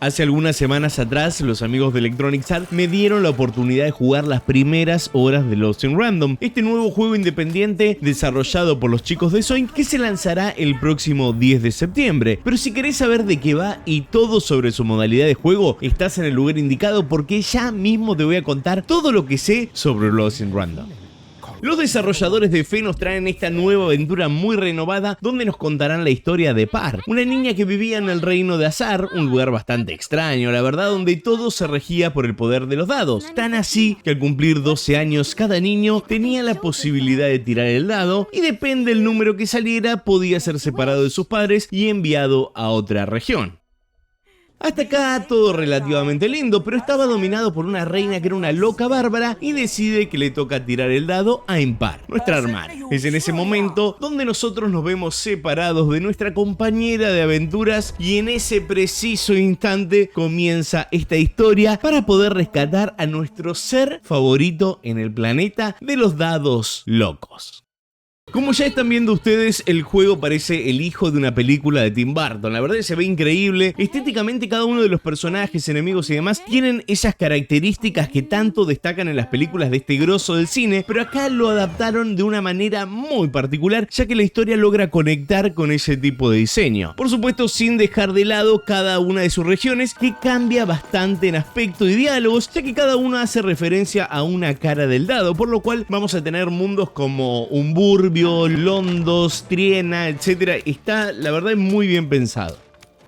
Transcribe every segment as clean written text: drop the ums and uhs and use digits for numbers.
Hace algunas semanas atrás, los amigos de Electronic Arts me dieron la oportunidad de jugar las primeras horas de Lost in Random, este nuevo juego independiente desarrollado por los chicos de Zoink que se lanzará el próximo 10 de septiembre. Pero si querés saber de qué va y todo sobre su modalidad de juego, estás en el lugar indicado porque ya mismo te voy a contar todo lo que sé sobre Lost in Random. Los desarrolladores de Fe nos traen esta nueva aventura muy renovada donde nos contarán la historia de Par, una niña que vivía en el reino de Azar, un lugar bastante extraño, la verdad, donde todo se regía por el poder de los dados. Tan así que al cumplir 12 años cada niño tenía la posibilidad de tirar el dado y depende del número que saliera podía ser separado de sus padres y enviado a otra región. Hasta acá todo relativamente lindo, pero estaba dominado por una reina que era una loca bárbara y decide que le toca tirar el dado a Empar, nuestra hermana. Es en ese momento donde nosotros nos vemos separados de nuestra compañera de aventuras y en ese preciso instante comienza esta historia para poder rescatar a nuestro ser favorito en el planeta de los dados locos. Como ya están viendo ustedes, el juego parece el hijo de una película de Tim Burton. La verdad es que se ve increíble. Estéticamente cada uno de los personajes, enemigos y demás tienen esas características que tanto destacan en las películas de este grosso del cine, pero acá lo adaptaron de una manera muy particular, ya que la historia logra conectar con ese tipo de diseño. Por supuesto, sin dejar de lado cada una de sus regiones, que cambia bastante en aspecto y diálogos, ya que cada uno hace referencia a una cara del dado, por lo cual vamos a tener mundos como Umburbio, Londos, Triena, etcétera. Está, la verdad, muy bien pensado.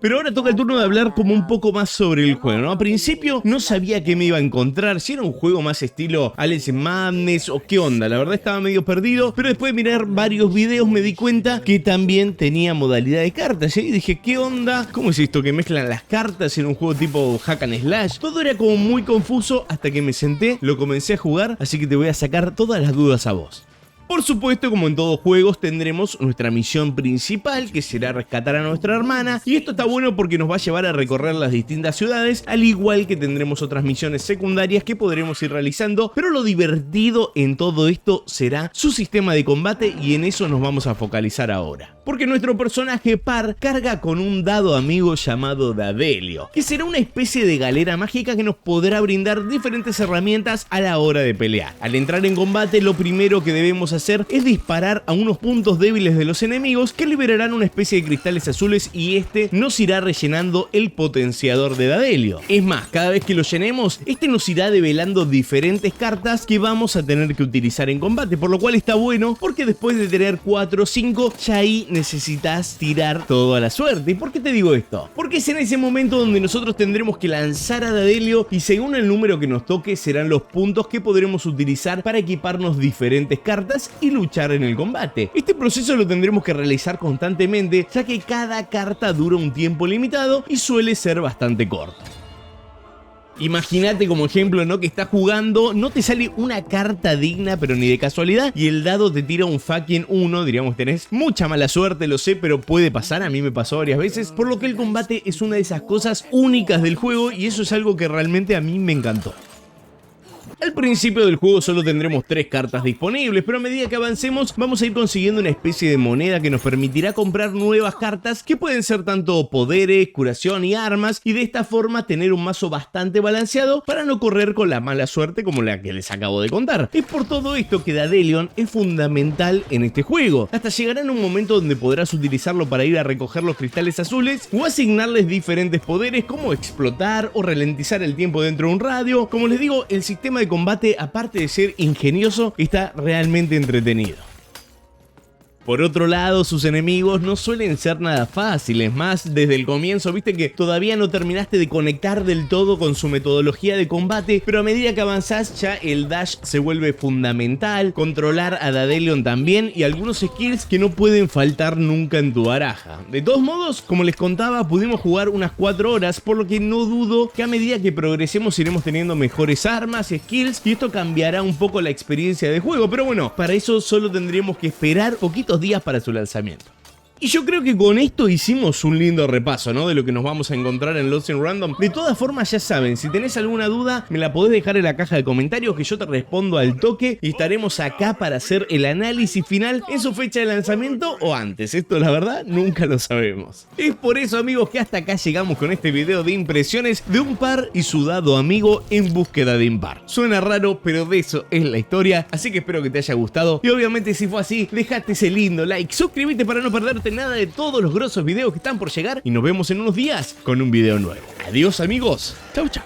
Pero ahora toca el turno de hablar como un poco más sobre el juego, ¿no? A principio no sabía qué me iba a encontrar, si era un juego más estilo Alice in Madness o qué onda, la verdad estaba medio perdido, pero después de mirar varios videos me di cuenta que también tenía modalidad de cartas, y dije, ¿qué onda? ¿Cómo es esto que mezclan las cartas en un juego tipo hack and slash? Todo era como muy confuso hasta que me senté, lo comencé a jugar, así que te voy a sacar todas las dudas a vos. Por supuesto, como en todos juegos, tendremos nuestra misión principal, que será rescatar a nuestra hermana, y esto está bueno porque nos va a llevar a recorrer las distintas ciudades, al igual que tendremos otras misiones secundarias que podremos ir realizando, pero lo divertido en todo esto será su sistema de combate y en eso nos vamos a focalizar ahora. Porque nuestro personaje Par carga con un dado amigo llamado Dadelio, que será una especie de galera mágica que nos podrá brindar diferentes herramientas a la hora de pelear. Al entrar en combate, lo primero que debemos hacer es disparar a unos puntos débiles de los enemigos que liberarán una especie de cristales azules y este nos irá rellenando el potenciador de Dadelio. Es más, cada vez que lo llenemos, este nos irá develando diferentes cartas que vamos a tener que utilizar en combate, por lo cual está bueno porque después de tener 4 o 5, ya ahí necesitas tirar toda la suerte. ¿Y por qué te digo esto? Porque es en ese momento donde nosotros tendremos que lanzar a Dadelio y según el número que nos toque serán los puntos que podremos utilizar para equiparnos diferentes cartas y luchar en el combate. Este proceso lo tendremos que realizar constantemente, ya que cada carta dura un tiempo limitado y suele ser bastante corto. Imagínate como ejemplo, ¿no? Que estás jugando, no te sale una carta digna, pero ni de casualidad, y el dado te tira un fucking 1, diríamos, tenés mucha mala suerte, lo sé, pero puede pasar, a mí me pasó varias veces, por lo que el combate es una de esas cosas únicas del juego y eso es algo que realmente a mí me encantó. Al principio del juego solo tendremos 3 cartas disponibles, pero a medida que avancemos vamos a ir consiguiendo una especie de moneda que nos permitirá comprar nuevas cartas que pueden ser tanto poderes, curación y armas, y de esta forma tener un mazo bastante balanceado para no correr con la mala suerte como la que les acabo de contar. Es por todo esto que Dadelio es fundamental en este juego, hasta llegará en un momento donde podrás utilizarlo para ir a recoger los cristales azules o asignarles diferentes poderes como explotar o ralentizar el tiempo dentro de un radio. Como les digo, el sistema de combate, aparte de ser ingenioso, está realmente entretenido. Por otro lado, sus enemigos no suelen ser nada fáciles, más desde el comienzo, viste que todavía no terminaste de conectar del todo con su metodología de combate, pero a medida que avanzás ya el dash se vuelve fundamental, controlar a Dadelio también y algunos skills que no pueden faltar nunca en tu baraja. De todos modos, como les contaba, pudimos jugar unas 4 horas, por lo que no dudo que a medida que progresemos iremos teniendo mejores armas, skills y esto cambiará un poco la experiencia de juego, pero bueno, para eso solo tendríamos que esperar poquitos días para su lanzamiento. Y yo creo que con esto hicimos un lindo repaso, ¿no? De lo que nos vamos a encontrar en Lost in Random. De todas formas, ya saben, si tenés alguna duda, me la podés dejar en la caja de comentarios que yo te respondo al toque y estaremos acá para hacer el análisis final en su fecha de lanzamiento o antes. Esto, la verdad, nunca lo sabemos. Es por eso, amigos, que hasta acá llegamos con este video de impresiones de un par y su dado amigo en búsqueda de impar. Suena raro, pero de eso es la historia, así que espero que te haya gustado. Y obviamente, si fue así, dejate ese lindo like, suscríbete para no perderte nada de todos los grosos videos que están por llegar y nos vemos en unos días con un video nuevo. Adiós, amigos. Chau, chau.